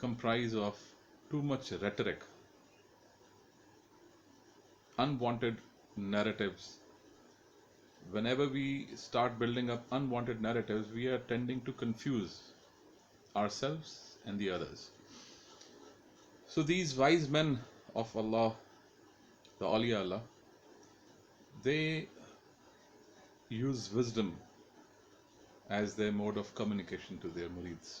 comprise of too much rhetoric, unwanted narratives. Whenever we start building up unwanted narratives, we are tending to confuse ourselves and the others. So these wise men of Allah, the Awliya Allah, they use wisdom as their mode of communication to their murids.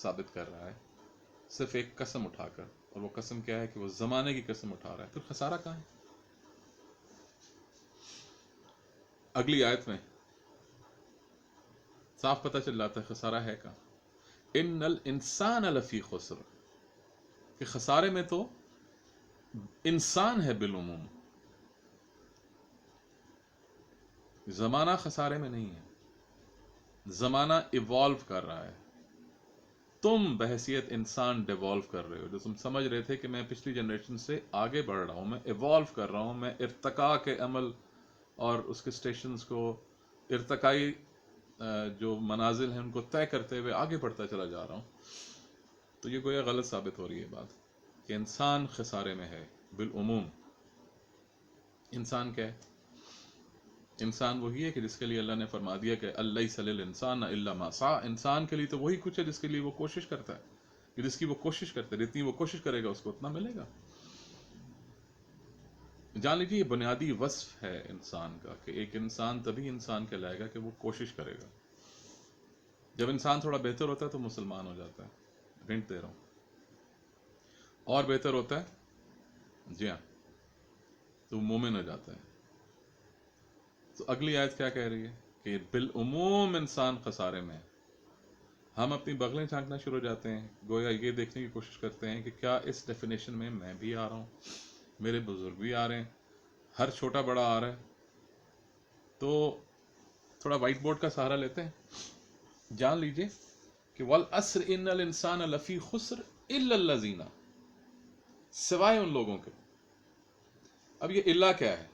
ثابت کر رہا ہے صرف ایک قسم اٹھا کر، اور وہ قسم کیا ہے کہ وہ زمانے کی قسم اٹھا رہا ہے، پھر خسارہ کہاں ہے؟ اگلی آیت میں صاف پتہ چل جاتا ہے خسارہ ہے کہاں. ان الانسان لفی خسر، کہ خسارے میں تو انسان ہے بالعموم، زمانہ خسارے میں نہیں ہے. زمانہ ایوالو کر رہا ہے، تم بحیثیت انسان ڈیوالو کر رہے ہو. جو تم سمجھ رہے تھے کہ میں پچھلی جنریشن سے آگے بڑھ رہا ہوں، میں ایوالو کر رہا ہوں، میں ارتقاء کے عمل اور اس کے سٹیشنز کو، ارتقائی جو منازل ہیں ان کو طے کرتے ہوئے آگے بڑھتا چلا جا رہا ہوں، تو یہ گویا غلط ثابت ہو رہی ہے بات کہ انسان خسارے میں ہے بالعموم. انسان کیا ہے؟ انسان وہی ہے کہ جس کے لیے اللہ نے فرما دیا کہ الیس للانسان الا ما سعى. انسان کے لیے تو وہی کچھ ہے جس کے لیے وہ کوشش کرتا ہے، کہ جس کی وہ کوشش کرتا ہے، جتنی وہ کوشش کرے گا اس کو اتنا ملے گا. جان لیجیے یہ بنیادی وصف ہے انسان کا، کہ ایک انسان تبھی انسان کہلائے گا کہ وہ کوشش کرے گا. جب انسان تھوڑا بہتر ہوتا ہے تو مسلمان ہو جاتا ہے، ہنٹ دے رہا ہوں. اور بہتر ہوتا ہے، جی ہاں، تو مومن ہو جاتا ہے. تو اگلی آیت کیا کہہ رہی ہے کہ بالعموم انسان خسارے میں ہے. ہم اپنی بغلیں چھانکنا شروع ہو جاتے ہیں، گویا یہ دیکھنے کی کوشش کرتے ہیں کہ کیا اس ڈیفینیشن میں میں بھی آ رہا ہوں، میرے بزرگ بھی آ رہے ہیں، ہر چھوٹا بڑا آ رہا ہے. تو تھوڑا وائٹ بورڈ کا سہارا لیتے ہیں. جان لیجئے کہ والعصر ان الانسان لفی خسر الا الذین، سوائے ان لوگوں کے. اب یہ الا کیا ہے؟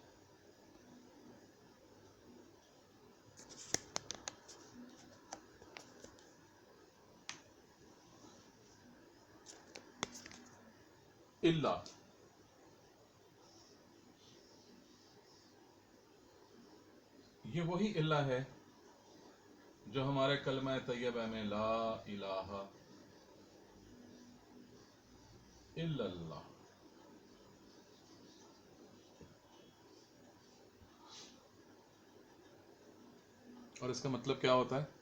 الا یہ وہی الا ہے جو ہمارے کلمہ طیبہ میں لا الہ الا اللہ. اور اس کا مطلب کیا ہوتا ہے؟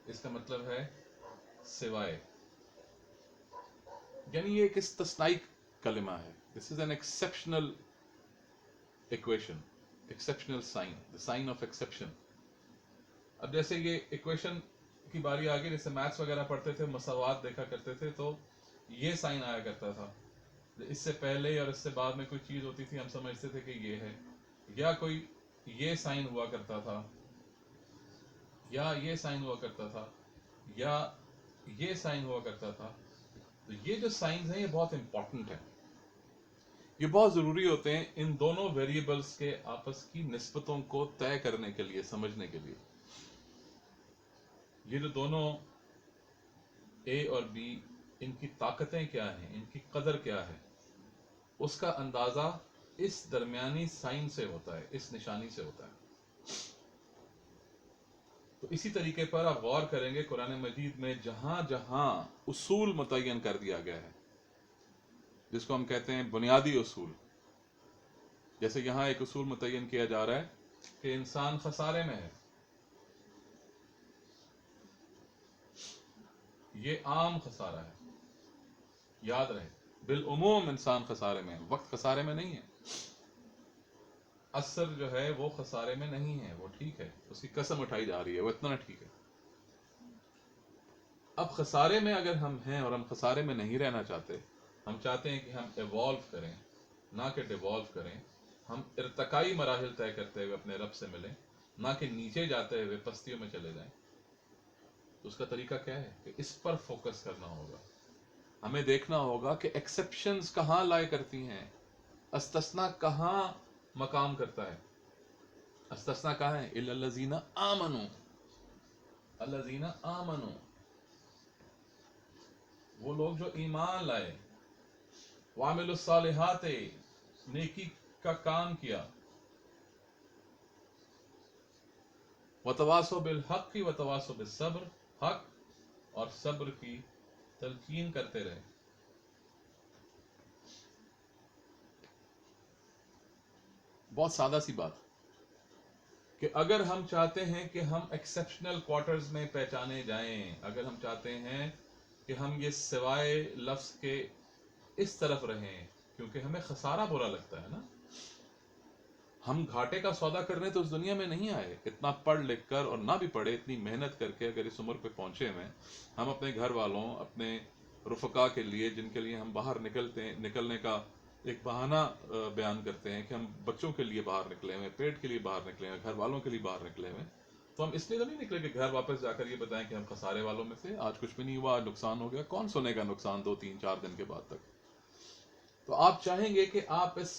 اس کا مطلب ہے سوائے. یعنی یہ ایک استثنائی کلمہ ہے. This is an exceptional equation, exceptional sign, the sign of exception. اب جیسے یہ ایکویشن کی باری آگے، جیسے میتھس وغیرہ پڑھتے تھے، مساوات دیکھا کرتے تھے، تو یہ سائن آیا کرتا تھا. اس سے پہلے اور اس سے بعد میں کوئی چیز ہوتی تھی، ہم سمجھتے تھے کہ یہ ہے، یا کوئی یہ سائن ہوا کرتا تھا، یا یہ سائن ہوا کرتا تھا، یا یہ سائن ہوا کرتا تھا. تو یہ جو سائنز ہیں یہ بہت امپورٹنٹ ہیں، یہ بہت ضروری ہوتے ہیں ان دونوں ویریبلز کے آپس کی نسبتوں کو طے کرنے کے لیے، سمجھنے کے لیے. یہ جو دونوں اے اور بی، ان کی طاقتیں کیا ہیں، ان کی قدر کیا ہے، اس کا اندازہ اس درمیانی سائن سے ہوتا ہے، اس نشانی سے ہوتا ہے. تو اسی طریقے پر آپ غور کریں گے قرآن مجید میں جہاں جہاں اصول متعین کر دیا گیا ہے، جس کو ہم کہتے ہیں بنیادی اصول. جیسے یہاں ایک اصول متعین کیا جا رہا ہے کہ انسان خسارے میں ہے. یہ عام خسارہ ہے، یاد رہے، بالعموم انسان خسارے میں ہے، وقت خسارے میں نہیں ہے. اثر جو ہے وہ خسارے میں نہیں ہے، وہ ٹھیک ہے، اس کی قسم اٹھائی جا رہی ہے، وہ اتنا ٹھیک ہے. اب خسارے میں اگر ہم ہیں اور ہم خسارے میں نہیں رہنا چاہتے، ہم چاہتے ہیں کہ ہم ایوالو کریں نہ کہ ڈیوالو کریں، ہم ارتقائی مراحل طے کرتے ہوئے اپنے رب سے ملیں نہ کہ نیچے جاتے ہوئے پستیوں میں چلے جائیں. تو اس کا طریقہ کیا ہے کہ اس پر فوکس کرنا ہوگا. ہمیں دیکھنا ہوگا کہ ایکسیپشنز کہاں لائے کرتی ہیں، استثناء کہاں مقام کرتا ہے. استثناء کہاں ہے؟ الا الذین آمنوا، الذین آمنوا، وہ لوگ جو ایمان لائے، وعملوا الصالحات، نیکی کا کام کیا، وتواصوا بالحق وتواصوا بالصبر، حق اور صبر کی تلقین کرتے رہے. بہت سادہ سی بات کہ اگر ہم چاہتے ہیں کہ ہم ایکسیپشنل کوارٹرز میں پہچانے جائیں، اگر ہم چاہتے ہیں کہ ہم یہ سوائے لفظ کے اس طرف رہیں، کیونکہ ہمیں خسارہ برا لگتا ہے نا، ہم گھاٹے کا سودا کرنے تو اس دنیا میں نہیں آئے، اتنا پڑھ لکھ کر اور نہ بھی پڑھے اتنی محنت کر کے اگر اس عمر پہ پہنچے ہوئے ہم اپنے گھر والوں، اپنے رفقا کے لیے، جن کے لیے ہم باہر نکلنے کا ایک بہانہ بیان کرتے ہیں کہ ہم بچوں کے لیے باہر نکلے ہوئے، پیٹ کے لیے باہر نکلے ہوئے، گھر والوں کے لیے باہر نکلے ہوئے، تو ہم اس لیے تو نہیں نکلے کہ گھر واپس جا کر یہ بتائیں کہ ہم خسارے والوں میں سے، آج کچھ بھی نہیں ہوا، نقصان ہو گیا، کون سنے گا نقصان 2 3 4 دن کے بعد تک؟ تو آپ چاہیں گے کہ آپ اس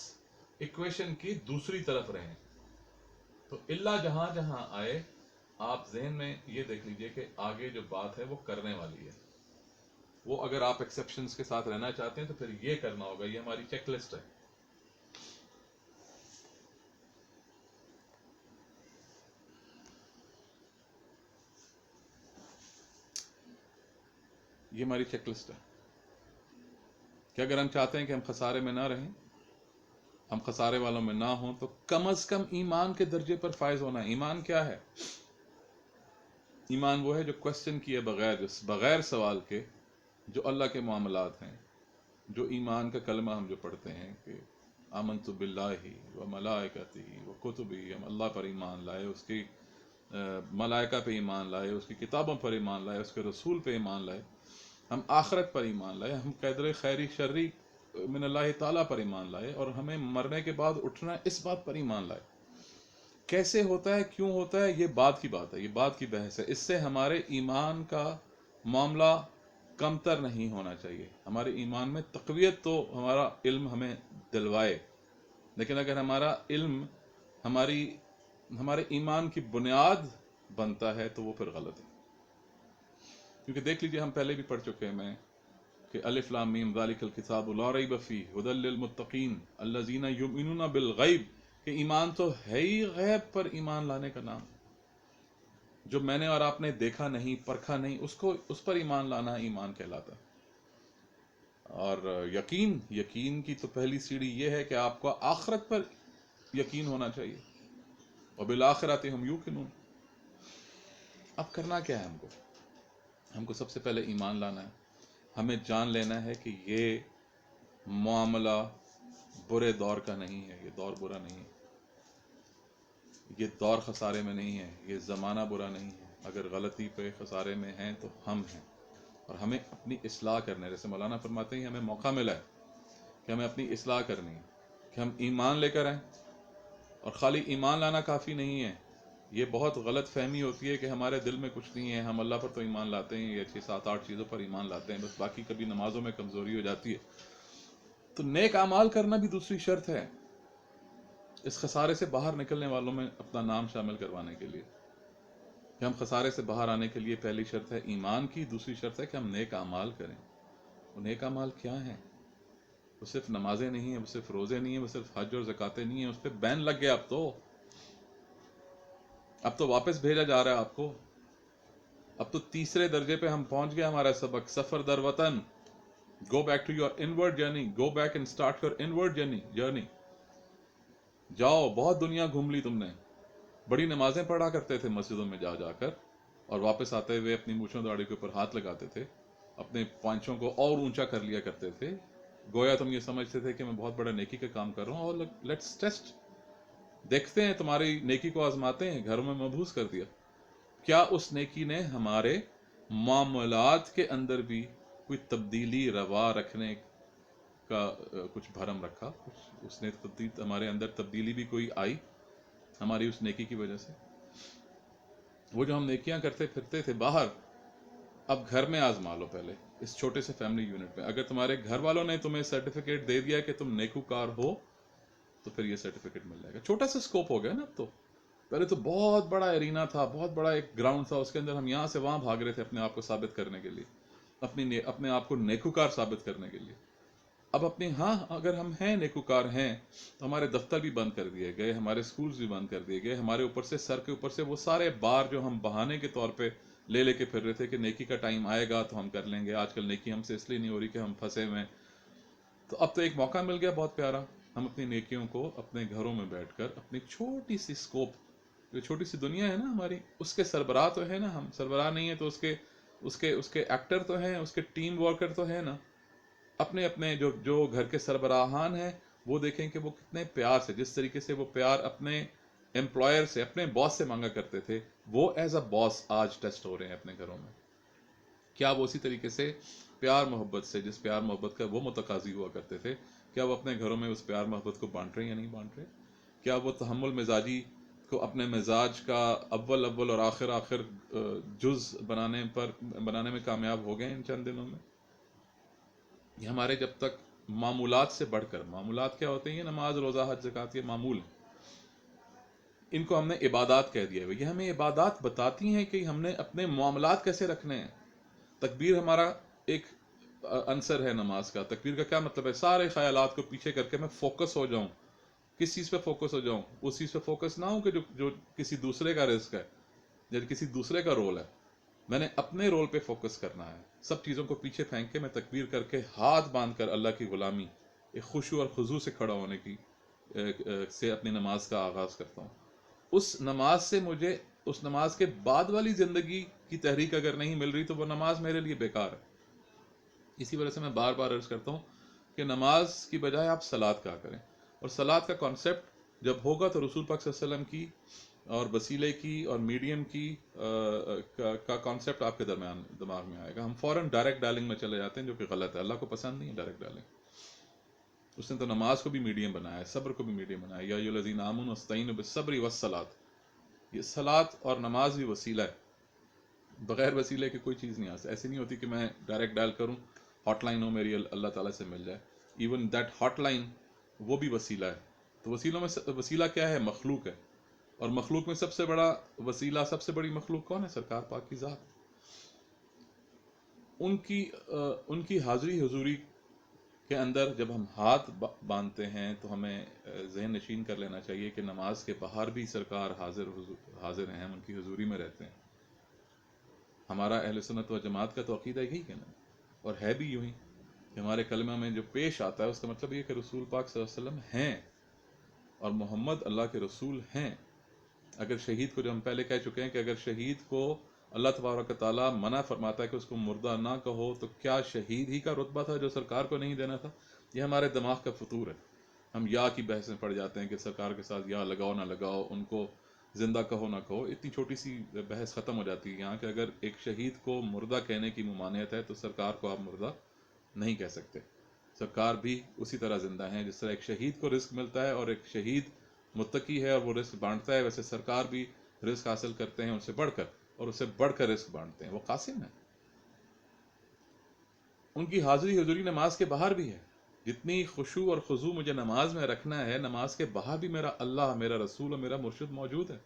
ایکویشن کی دوسری طرف رہیں، تو اللہ جہاں جہاں آئے آپ ذہن میں یہ دیکھ لیجئے کہ آگے جو بات ہے وہ کرنے والی ہے، وہ اگر آپ ایکسیپشنز کے ساتھ رہنا چاہتے ہیں تو پھر یہ کرنا ہوگا، یہ ہماری چیک لسٹ ہے۔ یہ ہماری چیک لسٹ ہے کہ اگر ہم چاہتے ہیں کہ ہم خسارے میں نہ رہیں، ہم خسارے والوں میں نہ ہوں، تو کم از کم ایمان کے درجے پر فائز ہونا ہے۔ ایمان کیا ہے؟ ایمان وہ ہے جو کوشچن کیے بغیر، جو بغیر سوال کے جو اللہ کے معاملات ہیں، جو ایمان کا کلمہ ہم جو پڑھتے ہیں کہ آمنت باللہ و ملائکتہ و کتبہ، ہم اللہ پر ایمان لائے، اس کی ملائکہ پہ ایمان لائے، اس کی کتابوں پر ایمان لائے، اس کے رسول پہ ایمان لائے، ہم آخرت پر ایمان لائے، ہم قدر خیری شرری من اللہ تعالیٰ پر ایمان لائے، اور ہمیں مرنے کے بعد اٹھنا اس بات پر ایمان لائے۔ کیسے ہوتا ہے، کیوں ہوتا ہے، یہ بات کی بات ہے، یہ بات کی بحث ہے۔ اس سے ہمارے ایمان کا معاملہ کمتر نہیں ہونا چاہیے۔ ہمارے ایمان میں تقویت تو ہمارا علم ہمیں دلوائے، لیکن اگر ہمارا علم ہمارے ایمان کی بنیاد بنتا ہے تو وہ پھر غلط ہے۔ کیونکہ دیکھ لیجئے، ہم پہلے بھی پڑھ چکے ہیں میں کہ الف لام میم ذالک الکتاب لا ریب فیہ ھدی للمتقین الذین یؤمنون بالغیب، کہ ایمان تو ہے ہی غیب پر ایمان لانے کا نام، جو میں نے اور آپ نے دیکھا نہیں، پرکھا نہیں، اس پر ایمان لانا ایمان کہلاتا ہے۔ اور یقین کی تو پہلی سیڑھی یہ ہے کہ آپ کو آخرت پر یقین ہونا چاہیے، وبالآخرۃ ھم یوقنون۔ اب کرنا کیا ہے ہم کو سب سے پہلے ایمان لانا ہے، ہمیں جان لینا ہے کہ یہ معاملہ برے دور کا نہیں ہے، یہ دور برا نہیں ہے، یہ دور خسارے میں نہیں ہے، یہ زمانہ برا نہیں ہے۔ اگر غلطی پہ خسارے میں ہیں تو ہم ہیں، اور ہمیں اپنی اصلاح کرنا ہے۔ جیسے مولانا فرماتے ہیں ہمیں موقع ملا ہے کہ ہمیں اپنی اصلاح کرنی ہے، کہ ہم ایمان لے کر آئیں، اور خالی ایمان لانا کافی نہیں ہے۔ یہ بہت غلط فہمی ہوتی ہے کہ ہمارے دل میں کچھ نہیں ہے، ہم اللہ پر تو ایمان لاتے ہیں، یہ 6 7 8 چیزوں پر ایمان لاتے ہیں، بس باقی کبھی نمازوں میں کمزوری ہو جاتی ہے۔ تو نیک اعمال کرنا بھی دوسری شرط ہے اس خسارے سے باہر نکلنے والوں میں اپنا نام شامل کروانے کے لیے، کہ ہم خسارے سے باہر آنے کے لیے پہلی شرط ہے ایمان کی، دوسری شرط ہے کہ ہم نیک اعمال کریں۔ وہ نیک اعمال کیا ہیں؟ وہ صرف نمازیں نہیں ہیں، وہ صرف روزے نہیں ہیں، وہ صرف حج اور زکاتیں نہیں ہیں، اس پہ بین لگ گیا۔ اب تو واپس بھیجا جا رہا ہے آپ کو، اب تو تیسرے درجے پہ ہم پہنچ گئے۔ ہمارا سبق سفر در وطن، go back to your inward journey, go back and start your inward journey. جاؤ، بہت دنیا گھوم لی تم نے، بڑی نمازیں پڑھا کرتے تھے مسجدوں میں جا جا کر، اور واپس آتے ہوئے اپنی مونچھوں داڑھی کے اوپر ہاتھ لگاتے تھے، اپنے پانچوں کو اور اونچا کر لیا کرتے تھے، گویا تم یہ سمجھتے تھے کہ میں بہت بڑا نیکی کا کام کر رہا ہوں، اور لیٹس ٹیسٹ، دیکھتے ہیں تمہاری نیکی کو، آزماتے ہیں۔ گھروں میں مبوس کر دیا۔ کیا اس نیکی نے ہمارے معاملات کے اندر بھی کوئی تبدیلی روا رکھنے کا کچھ بھرم رکھا؟ اس نے ہمارے اندر تبدیلی بھی کوئی آئی ہماری اس نیکی کی وجہ سے؟ وہ جو ہم نیکیاں کرتے پھرتے تھے باہر، اب گھر میں آزما لو پہلے، اس چھوٹے سے فیملی یونٹ میں۔ اگر تمہارے گھر والوں نے تمہیں سرٹیفکیٹ دے دیا کہ تم نیکوکار ہو، تو پھر یہ سرٹیفکیٹ مل جائے گا۔ چھوٹا سا سکوپ ہو گیا نا اب تو، پہلے تو بہت بڑا ایرینا تھا، بہت بڑا ایک گراؤنڈ تھا، اس کے اندر ہم یہاں سے وہاں بھاگ رہے تھے اپنے آپ کو ثابت کرنے کے لیے، اپنے آپ کو نیکوکار ثابت کرنے کے لیے۔ اب اگر ہم ہیں نیکوکار ہیں تو ہمارے دفتر بھی بند کر دیے گئے، ہمارے سکولز بھی بند کر دیے گئے، ہمارے اوپر سے، سر کے اوپر سے وہ سارے بار جو ہم بہانے کے طور پہ لے کے پھر رہے تھے کہ نیکی کا ٹائم آئے گا تو ہم کر لیں گے، آج کل نیکی ہم سے اس لیے نہیں ہو رہی کہ ہم پھنسے ہوئے ہیں۔ تو اب تو ایک موقع مل گیا بہت پیارا ہم اپنی نیکیوں کو اپنے گھروں میں بیٹھ کر اپنی چھوٹی سی اسکوپ، جو چھوٹی سی دنیا ہے نا ہماری، اس کے سربراہ تو ہے نا ہم، سربراہ نہیں ہے تو اس کے ایکٹر تو ہیں، اس کے ٹیم ورکر تو ہے نا، اپنے اپنے جو گھر کے سربراہان ہیں وہ دیکھیں کہ وہ کتنے پیار سے، جس طریقے سے وہ پیار اپنے امپلائر سے، اپنے باس سے مانگا کرتے تھے، وہ ایز اے باس آج ٹیسٹ ہو رہے ہیں اپنے گھروں میں. کیا وہ اسی طریقے سے پیار محبت سے، جس پیار محبت کا وہ متقاضی ہوا کرتے تھے، کیا وہ اپنے گھروں میں اس پیار محبت کو بانٹ رہے ہیں یا نہیں بانٹ رہے؟ کیا وہ تحمل مزاجی کو اپنے مزاج کا اول اول اور آخر آخر جز بنانے میں کامیاب ہو گئے ان چند دنوں میں؟ یہ ہمارے جب تک معمولات سے بڑھ کر، معمولات کیا ہوتے ہیں؟ یہ نماز، روزہ، حج، زکوٰۃ، یہ معمول ہیں. ان کو ہم نے عبادات کہہ دیا ہے. یہ ہمیں عبادات بتاتی ہیں کہ ہم نے اپنے معاملات کیسے رکھنے ہیں. تکبیر ہمارا ایک عنصر ہے نماز کا. تکبیر کا کیا مطلب ہے؟ سارے خیالات کو پیچھے کر کے میں فوکس ہو جاؤں. کس چیز پہ فوکس ہو جاؤں؟ اس چیز پہ فوکس نہ ہوں کہ جو کسی دوسرے کا رزق ہے یا کسی دوسرے کا رول ہے. میں نے اپنے رول پہ فوکس کرنا ہے. سب چیزوں کو پیچھے پھینک کے میں تکبیر کر کے ہاتھ باندھ کر اللہ کی غلامی، ایک خشوع اور خضوع سے کھڑا ہونے کی سے اپنی نماز کا آغاز کرتا ہوں. اس نماز سے مجھے اس نماز کے بعد والی زندگی کی تحریک اگر نہیں مل رہی تو وہ نماز میرے لیے بیکار ہے. اسی وجہ سے میں بار بار عرض کرتا ہوں کہ نماز کی بجائے آپ صلات کہا کریں. اور صلات کا کانسیپٹ جب ہوگا تو رسول پاک صلی اللہ علیہ وسلم کی اور وسیلے کی اور میڈیم کی کا کانسیپٹ آپ کے دماغ میں آئے گا. ہم فوراً ڈائریکٹ ڈائلنگ میں چلے جاتے ہیں، جو کہ غلط ہے. اللہ کو پسند نہیں ہے ڈائریکٹ ڈائلنگ. اس نے تو نماز کو بھی میڈیم بنایا ہے، صبر کو بھی میڈیم بنایا ہے. یا ایھا الذین آمنوا استعینوا بالصبر والصلاۃ. یہ صلات اور نماز بھی وسیلہ ہے. بغیر وسیلے کے کوئی چیز نہیں آ سکتی. ایسی نہیں ہوتی کہ میں ڈائریکٹ ڈائل کروں، ہاٹ لائن ہو میری، اللہ تعالیٰ سے مل جائے. ایون دیٹ ہاٹ لائن وہ بھی وسیلہ ہے. تو وسیلوں میں وسیلہ کیا ہے؟ مخلوق ہے. اور مخلوق میں سب سے بڑا وسیلہ، سب سے بڑی مخلوق کون ہے؟ سرکار پاک کی ذات. ان کی حاضری حضوری کے اندر جب ہم ہاتھ باندھتے ہیں تو ہمیں ذہن نشین کر لینا چاہیے کہ نماز کے باہر بھی سرکار حاضر ہیں، ہم ان کی حضوری میں رہتے ہیں. ہمارا اہل سنت و جماعت کا تو عقیدہ یہی ہے نا، اور ہے بھی یوں ہی کہ ہمارے کلمہ میں جو پیش آتا ہے اس کا مطلب یہ کہ رسول پاک صلی اللہ علیہ وسلم ہیں اور محمد اللہ کے رسول ہیں. اگر شہید کو، جو ہم پہلے کہہ چکے ہیں کہ اگر شہید کو اللہ تبارک و تعالیٰ منع فرماتا ہے کہ اس کو مردہ نہ کہو، تو کیا شہید ہی کا رتبہ تھا جو سرکار کو نہیں دینا تھا؟ یہ ہمارے دماغ کا فطور ہے. ہم یا کی بحث میں پڑ جاتے ہیں کہ سرکار کے ساتھ یا لگاؤ نہ لگاؤ، ان کو زندہ کہو نہ کہو. اتنی چھوٹی سی بحث ختم ہو جاتی ہے یہاں کہ اگر ایک شہید کو مردہ کہنے کی ممانعت ہے تو سرکار کو آپ مردہ نہیں کہہ سکتے. سرکار بھی اسی طرح زندہ ہیں. جس طرح ایک شہید کو رزق ملتا ہے اور ایک شہید متقی ہے اور وہ رزق بانٹتا ہے، ویسے سرکار بھی رزق حاصل کرتے ہیں ان سے بڑھ کر، اور اس سے بڑھ کر رزق بانٹتے ہیں. وہ قاسم ہیں. ان کی حاضری حضوری نماز کے باہر بھی ہے. جتنی خشوع اور خضوع مجھے نماز میں رکھنا ہے، نماز کے باہر بھی میرا اللہ، میرا رسول اور میرا مرشد موجود ہے.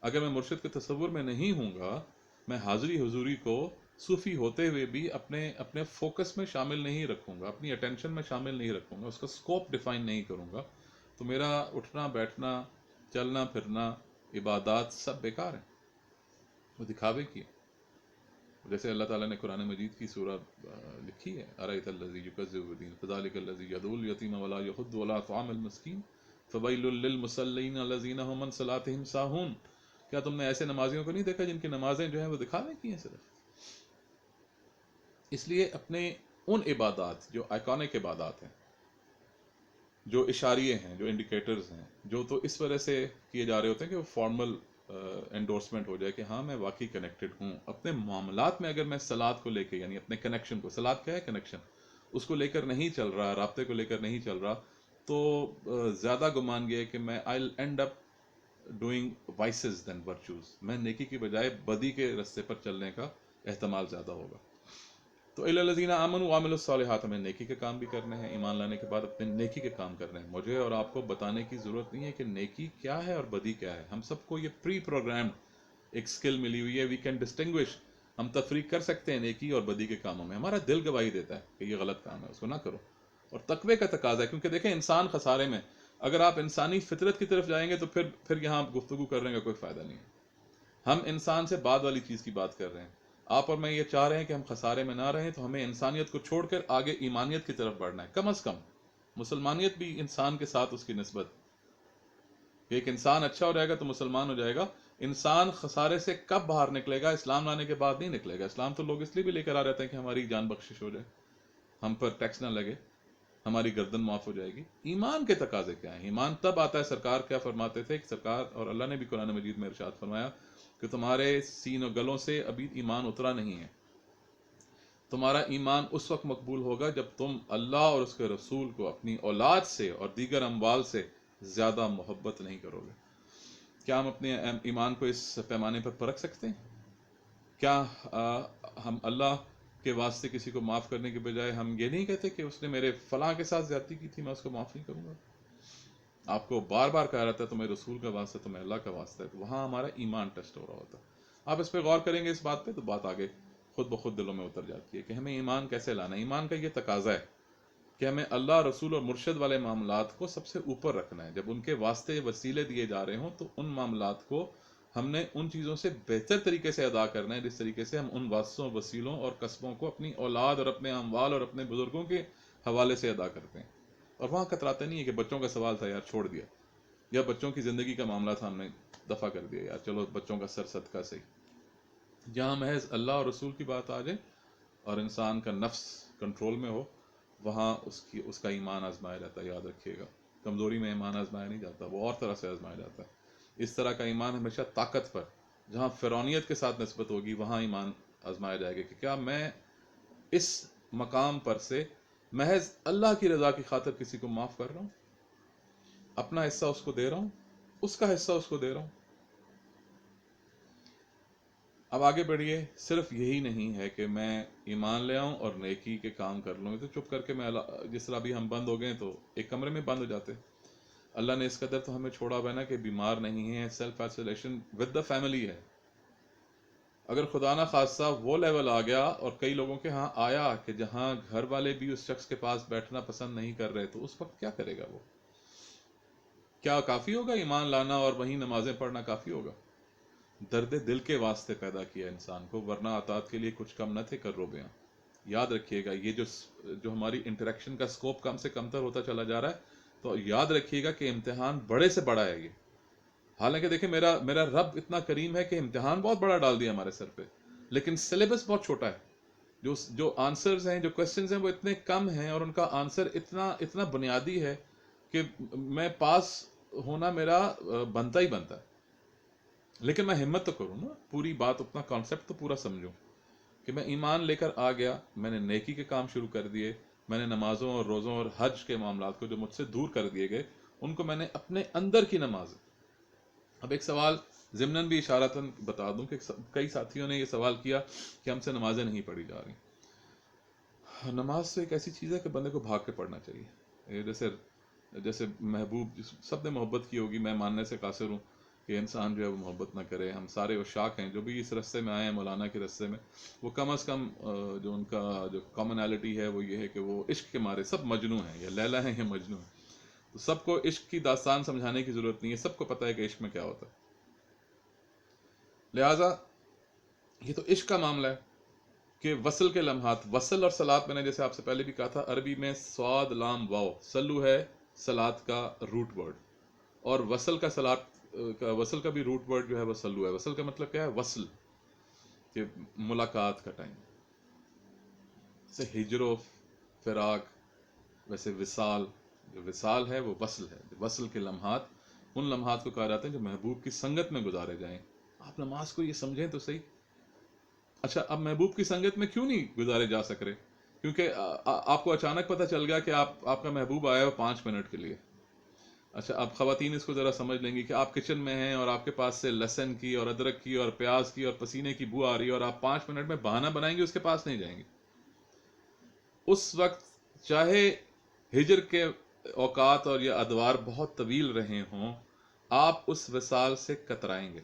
اگر میں مرشد کے تصور میں نہیں ہوں گا، میں حاضری حضوری کو صوفی ہوتے ہوئے بھی اپنے فوکس میں شامل نہیں رکھوں گا، اپنی اٹینشن میں شامل نہیں رکھوں گا، اس کا سکوپ ڈیفائن نہیں کروں گا، تو میرا اٹھنا بیٹھنا، چلنا پھرنا، عبادات سب بیکار ہیں. وہ دکھاوے کی. جیسے اللہ تعالیٰ نے قرآن مجید کی سورہ لکھی ہے، أَرَأَيْتَ الَّذِي يُكَذِّبُ بِالدِّينِ فَذَلِكَ الَّذِي يَدْعُو الْيَتِيمَ وَلَا يَحُضُّ عَلَىٰ طَعَامِ الْمِسْكِينِ فَوَيْلٌ لِّلْمُصَلِّينَ الَّذِينَ هُمْ عَنْ صَلَاتِهِمْ سَاهُونَ. کیا تم نے ایسے نمازیوں کو نہیں دیکھا جن کی نمازیں جو ہیں وہ دکھاوے کی ہیں صرف؟ اس لیے اپنے ان عبادات جو آئیکونک عبادات ہیں، جو اشاریے ہیں، جو انڈیکیٹرز ہیں، جو تو اس وجہ سے کیے جا رہے ہوتے ہیں کہ وہ فارمل انڈورسمنٹ ہو جائے کہ ہاں میں واقعی کنیکٹڈ ہوں. اپنے معاملات میں اگر میں صلات کو لے کے، یعنی اپنے کنیکشن کو، صلات کیا ہے؟ کنیکشن، اس کو لے کر نہیں چل رہا، رابطے کو لے کر نہیں چل رہا، تو زیادہ گمان یہ ہے کہ میں I'll end up doing vices than virtues. میں نیکی کی بجائے بدی کے رستے پر چلنے کا احتمال زیادہ ہوگا. تو اِلَى الَّذِينَ آمَنُوا وَعَمِلُوا الصَّالِحَاتِ، ہمیں نیکی کے کام بھی کرنے ہیں. ایمان لانے کے بعد اپنے نیکی کے کام کرنے ہیں. مجھے اور آپ کو بتانے کی ضرورت نہیں ہے کہ نیکی کیا ہے اور بدی کیا ہے. ہم سب کو یہ پری پروگرامڈ ایک سکل ملی ہوئی ہے. We can distinguish. ہم تفریق کر سکتے ہیں نیکی اور بدی کے کاموں میں. ہمارا دل گواہی دیتا ہے کہ یہ غلط کام ہے، اس کو نہ کرو. اور تقوی کا تقاضا ہے، کیونکہ دیکھیں انسان خسارے میں. اگر آپ انسانی فطرت کی طرف جائیں گے تو پھر یہاں گفتگو کرنے کا کوئی فائدہ نہیں ہے. ہم انسان سے بعد والی چیز کی بات کر رہے ہیں. آپ اور میں یہ چاہ رہے ہیں کہ ہم خسارے میں نہ رہیں، تو ہمیں انسانیت کو چھوڑ کر آگے ایمانیت کی طرف بڑھنا ہے. کم از کم مسلمانیت بھی انسان کے ساتھ اس کی نسبت کہ ایک انسان اچھا ہو جائے گا تو مسلمان ہو جائے گا. انسان خسارے سے کب باہر نکلے گا؟ اسلام لانے کے بعد نہیں نکلے گا. اسلام تو لوگ اس لیے بھی لے کر آ رہتے ہیں کہ ہماری جان بخشش ہو جائے، ہم پر ٹیکس نہ لگے، ہماری گردن معاف ہو جائے گی. ایمان کے تقاضے کیا ہیں؟ ایمان تب آتا ہے، سرکار کیا فرماتے تھے کہ سرکار اور اللہ نے بھی قرآن مجید میں ارشاد فرمایا کہ تمہارے سین و گلوں سے ابھی ایمان اترا نہیں ہے. تمہارا ایمان اس وقت مقبول ہوگا جب تم اللہ اور اس کے رسول کو اپنی اولاد سے اور دیگر اموال سے زیادہ محبت نہیں کرو گے. کیا ہم اپنے ایمان کو اس پیمانے پر پرکھ سکتے ہیں؟ کیا ہم اللہ کے واسطے کسی کو معاف کرنے کے بجائے ہم یہ نہیں کہتے کہ اس نے میرے فلاں کے ساتھ زیادتی کی تھی، میں اس کو معاف نہیں کروں گا؟ آپ کو بار بار کہا رہتا ہے تمہیں رسول کا واسطہ، تمہیں اللہ کا واسطہ ہے، تو وہاں ہمارا ایمان ٹیسٹ ہو رہا ہوتا ہے. آپ اس پہ غور کریں گے اس بات پہ تو بات آگے خود بخود دلوں میں اتر جاتی ہے کہ ہمیں ایمان کیسے لانا ہے. ایمان کا یہ تقاضا ہے کہ ہمیں اللہ، رسول اور مرشد والے معاملات کو سب سے اوپر رکھنا ہے. جب ان کے واسطے وسیلے دیے جا رہے ہوں تو ان معاملات کو ہم نے ان چیزوں سے بہتر طریقے سے ادا کرنا ہے جس طریقے سے ہم ان واسطوں، وسیلوں اور قصبوں کو اپنی اولاد اور اپنے اموال اور اپنے بزرگوں کے حوالے سے ادا کرتے ہیں. اور وہاں کتراتے نہیں ہے کہ بچوں کا سوال تھا یار چھوڑ دیا، یا بچوں کی زندگی کا معاملہ تھا ہم نے دفع کر دیا، یار چلو بچوں کا سر صدقہ صحیح. جہاں محض اللہ اور رسول کی بات آ جائے اور انسان کا نفس کنٹرول میں ہو، وہاں اس کا ایمان آزمایا جاتا ہے. یاد رکھیے گا، کمزوری میں ایمان آزمایا نہیں جاتا، وہ اور طرح سے آزمایا جاتا ہے. اس طرح کا ایمان ہمیشہ طاقت پر، جہاں فرعونیت کے ساتھ نسبت ہوگی وہاں ایمان آزمایا جائے گا کہ کیا میں اس مقام پر سے محض اللہ کی رضا کی خاطر کسی کو معاف کر رہا ہوں، اپنا حصہ اس کو دے رہا ہوں، اس کا حصہ اس کو دے رہا ہوں. اب آگے بڑھیے. صرف یہی نہیں ہے کہ میں ایمان لے آؤں اور نیکی کے کام کر لوں، تو چپ کر کے میں جس طرح بھی ہم بند ہو گئے تو ایک کمرے میں بند ہو جاتے. اللہ نے اس قدر تو ہمیں چھوڑا ہوا ہے نا کہ بیمار نہیں ہے، self isolation with the family ہے. اگر خدا نہ خواستہ وہ لیول آ گیا، اور کئی لوگوں کے ہاں آیا کہ جہاں گھر والے بھی اس شخص کے پاس بیٹھنا پسند نہیں کر رہے، تو اس وقت کیا کرے گا وہ؟ کیا کافی ہوگا ایمان لانا اور وہیں نمازیں پڑھنا کافی ہوگا؟ درد دل کے واسطے پیدا کیا انسان کو، ورنہ اطاعت کے لیے کچھ کم نہ تھے کرو بیاں. یاد رکھیے گا یہ جو ہماری انٹریکشن کا سکوپ کم سے کم تر ہوتا چلا جا رہا ہے، تو یاد رکھیے گا کہ امتحان بڑے سے بڑا ہے یہ. حالانکہ دیکھیں میرا رب اتنا کریم ہے کہ امتحان بہت بڑا ڈال دیا ہمارے سر پہ، لیکن سلیبس بہت چھوٹا ہے. جو آنسرز ہیں، جو کوسچنز ہیں، وہ اتنے کم ہیں اور ان کا آنسر اتنا بنیادی ہے کہ میں پاس ہونا میرا بنتا ہی بنتا ہے. لیکن میں ہمت تو کروں نا، پوری بات، اپنا کانسیپٹ تو پورا سمجھوں کہ میں ایمان لے کر آ گیا، میں نے نیکی کے کام شروع کر دیے، میں نے نمازوں اور روزوں اور حج کے معاملات کو جو مجھ سے دور کر دیے گئے ان کو میں نے اپنے اندر کی نماز. اب ایک سوال ضمناً بھی اشارتاً بتا دوں کہ کئی ساتھیوں نے یہ سوال کیا کہ ہم سے نمازیں نہیں پڑھی جا رہی. نماز تو ایک ایسی چیز ہے کہ بندے کو بھاگ کے پڑھنا چاہیے. جیسے محبوب، سب نے محبت کی ہوگی، میں ماننے سے قاصر ہوں کہ انسان جو ہے وہ محبت نہ کرے. ہم سارے عشاق ہیں جو بھی اس رستے میں آئے ہیں، مولانا کے رستے میں، وہ کم از کم جو ان کا جو کامنالٹی ہے وہ یہ ہے کہ وہ عشق کے مارے سب مجنوں ہیں، یا لیلا ہیں یا مجنوں ہیں. تو سب کو عشق کی داستان سمجھانے کی ضرورت نہیں ہے، سب کو پتہ ہے کہ عشق میں کیا ہوتا ہے. لہٰذا یہ تو عشق کا معاملہ ہے کہ وصل کے لمحات، وصل اور صلات، میں نے جیسے آپ سے پہلے بھی کہا تھا، عربی میں صاد لام واو، سلو ہے صلات کا روٹ ورڈ، اور وصل کا بھی روٹ ورڈ جو ہے وہ سلو ہے. وصل کا مطلب کیا ہے؟ وصل، کہ ملاقات کا ٹائم. جیسے ہجر و فراق، ویسے وصال، جو وصال ہے وہ وصل ہے. وصل کے لمحات ان لمحات کو کہا جاتا ہے جو محبوب کی سنگت میں گزارے جائیں. آپ نماز کو یہ سمجھیں تو صحیح. اچھا، اب محبوب کی سنگت میں کیوں نہیں گزارے جا سک رہے؟ کیونکہ آپ کو اچانک پتہ چل گیا کہ آپ کا محبوب آیا ہو 5 منٹ کے لیے. اچھا، اب خواتین اس کو ذرا سمجھ لیں گی کہ آپ کچن میں ہیں اور آپ کے پاس سے لہسن کی اور ادرک کی اور پیاز کی اور پسینے کی بو آ رہی ہے، اور آپ 5 منٹ میں بہانہ بنائیں گے اس کے پاس نہیں جائیں گے. اس وقت چاہے ہجر کے اوقات اور یہ ادوار بہت طویل رہے ہوں، آپ اس وصال سے کترائیں گے.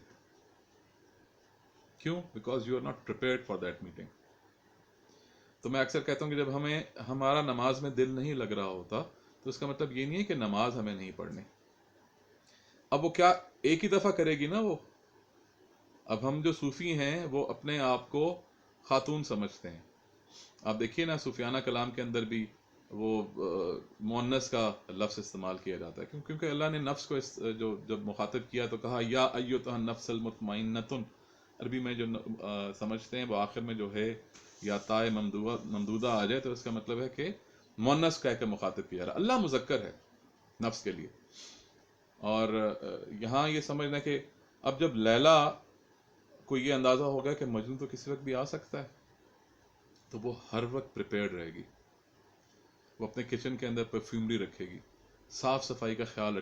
کیوں؟ Because you are not prepared for that meeting. تو میں اکثر کہتا ہوں کہ جب ہمارا نماز میں دل نہیں لگ رہا ہوتا تو اس کا مطلب یہ نہیں ہے کہ نماز ہمیں نہیں پڑھنی. اب وہ کیا ایک ہی دفعہ کرے گی نا وہ. اب ہم جو صوفی ہیں وہ اپنے آپ کو خاتون سمجھتے ہیں. آپ دیکھیے نا سفیانہ کلام کے اندر بھی وہ مؤنث کا لفظ استعمال کیا جاتا ہے، کیونکہ اللہ نے نفس کو جو جب مخاطب کیا تو کہا یا ایتھا النفس المطمئنۃ. عربی میں جو سمجھتے ہیں وہ آخر میں جو ہے یا تائے ممدودہ آ جائے تو اس کا مطلب ہے کہ مؤنث کہہ کے مخاطب کیا رہا. اللہ مذکر ہے نفس کے لیے. اور یہاں یہ سمجھنا کہ اب جب لیلا کو یہ اندازہ ہوگا کہ مجنون تو کسی وقت بھی آ سکتا ہے تو وہ ہر وقت پریپیئرڈ رہے گی. وہ اپنے کچن کے اندر پرفیومری رکھے گی، صاف صفائی کا خیال